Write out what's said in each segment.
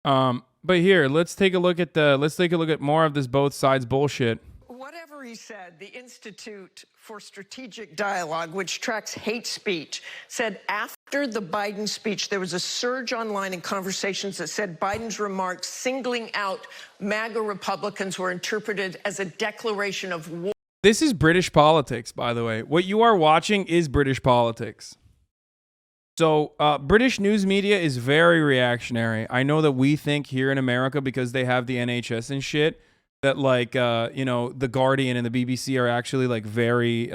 But here, let's take a look at more of this both sides bullshit. Whatever he said, the Institute for Strategic Dialogue, which tracks hate speech, said after the Biden speech, there was a surge online in conversations that said Biden's remarks singling out MAGA Republicans were interpreted as a declaration of war. This is British politics, by the way. What you are watching is British politics. So British news media is very reactionary. I know that we think here in America, because they have the NHS and shit, that like the Guardian and the BBC are actually like very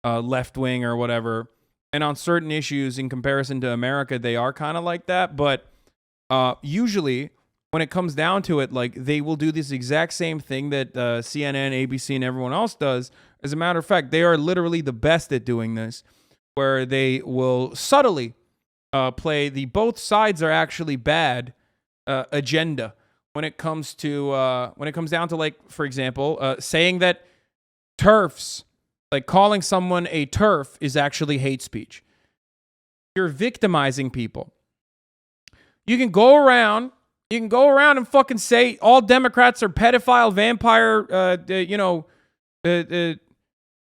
left wing or whatever. And on certain issues in comparison to America, they are kind of like that. But usually when it comes down to it, like they will do this exact same thing that CNN, ABC, and everyone else does. As a matter of fact, they are literally the best at doing this, where they will subtly play the both sides are actually bad agenda when it comes down to, like, for example, saying that TERFs, like calling someone a TERF, is actually hate speech. You're victimizing people. You can go around and fucking say all Democrats are pedophile, vampire,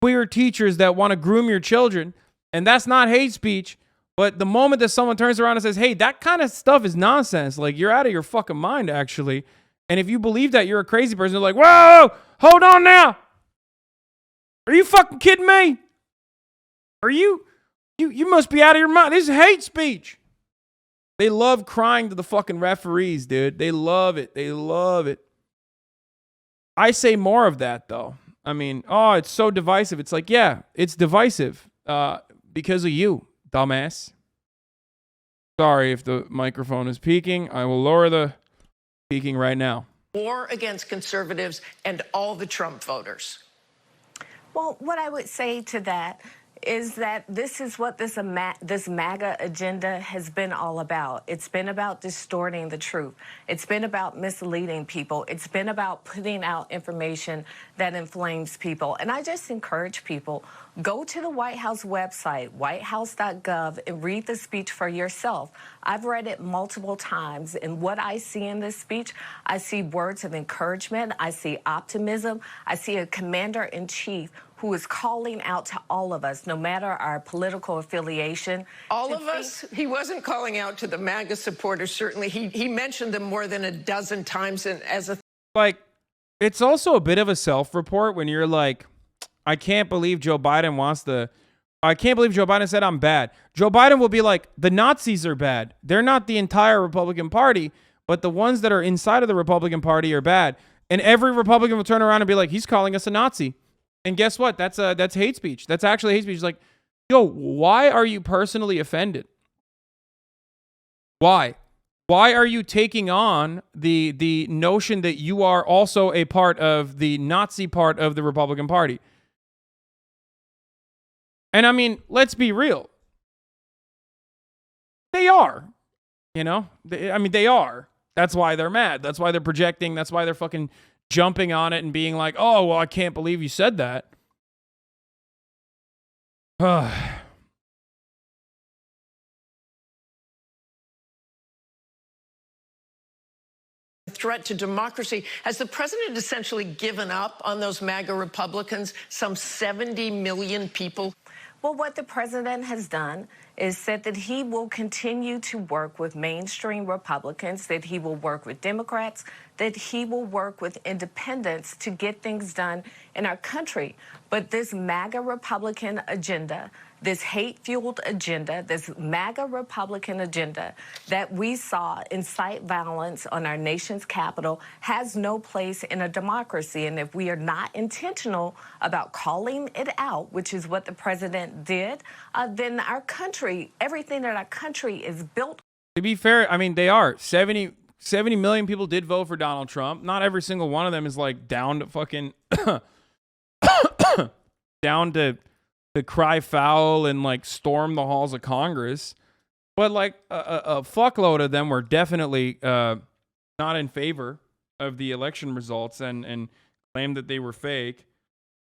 queer teachers that want to groom your children. And that's not hate speech. But the moment that someone turns around and says, hey, that kind of stuff is nonsense, like, you're out of your fucking mind, actually. And if you believe that, you're a crazy person. They're like, whoa, hold on now. Are you fucking kidding me? Are you must be out of your mind. This is hate speech. They love crying to the fucking referees, dude. They love it. They love it. I say more of that, though. I mean, oh, it's so divisive. It's like, yeah, it's divisive. Because of you, dumbass. Sorry if the microphone is peaking. I will lower the peaking right now. War against conservatives and all the Trump voters. Well, what I would say to that is that this is what this MAGA agenda has been all about. It's been about distorting the truth. It's been about misleading people. It's been about putting out information that inflames people. And I just encourage people, go to the White House website, whitehouse.gov, and read the speech for yourself. I've read it multiple times, and what I see in this speech, I see words of encouragement, I see optimism, I see a commander-in-chief who is calling out to all of us, no matter our political affiliation. All of us? He wasn't calling out to the MAGA supporters, certainly. He mentioned them more than a dozen times as a... Like, it's also a bit of a self-report when you're like, I can't believe Joe Biden said I'm bad. Joe Biden will be like, the Nazis are bad. They're not the entire Republican Party, but the ones that are inside of the Republican Party are bad. And every Republican will turn around and be like, he's calling us a Nazi. And guess what? That's hate speech. That's actually hate speech. It's like, yo, why are you personally offended? Why? Why are you taking on the notion that you are also a part of the Nazi part of the Republican Party? And I mean, let's be real. They are. They are. That's why they're mad. That's why they're projecting. That's why they're fucking jumping on it and being like, oh, well, I can't believe you said that. Threat to democracy. Has the president essentially given up on those MAGA Republicans, some 70 million people? Well, what the president has done is said that he will continue to work with mainstream Republicans, that he will work with Democrats, that he will work with independents to get things done in our country. But this MAGA Republican agenda, this hate-fueled agenda, this MAGA Republican agenda that we saw incite violence on our nation's capital has no place in a democracy. And if we are not intentional about calling it out, which is what the president did, then our country, everything that our country is built. To be fair, I mean, they are. 70 million people did vote for Donald Trump. Not every single one of them is like down to fucking down to cry foul and like storm the halls of Congress. But like a fuckload of them were definitely not in favor of the election results and claimed that they were fake.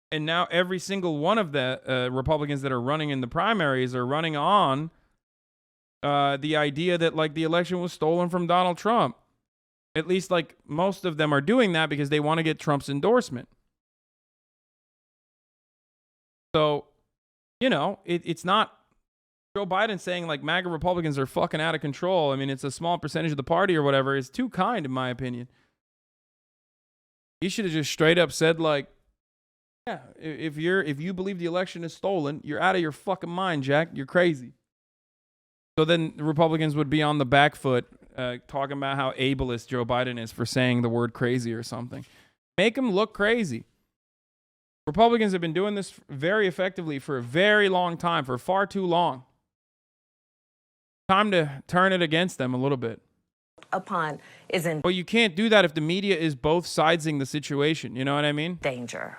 And now every single one of the Republicans that are running in the primaries are running on the idea that like the election was stolen from Donald Trump. At least like most of them are doing that because they want to get Trump's endorsement. So, you know, it's not Joe Biden saying like MAGA Republicans are fucking out of control. I mean, it's a small percentage of the party or whatever. It's too kind, in my opinion. He should have just straight up said like, yeah, if you believe the election is stolen, you're out of your fucking mind, Jack. You're crazy. So then the Republicans would be on the back foot talking about how ableist Joe Biden is for saying the word crazy or something. Make him look crazy. Republicans have been doing this very effectively for a very long time, for far too long. Time to turn it against them a little bit. Upon is in Well, you can't do that if the media is both sidesing the situation. You know what I mean? danger.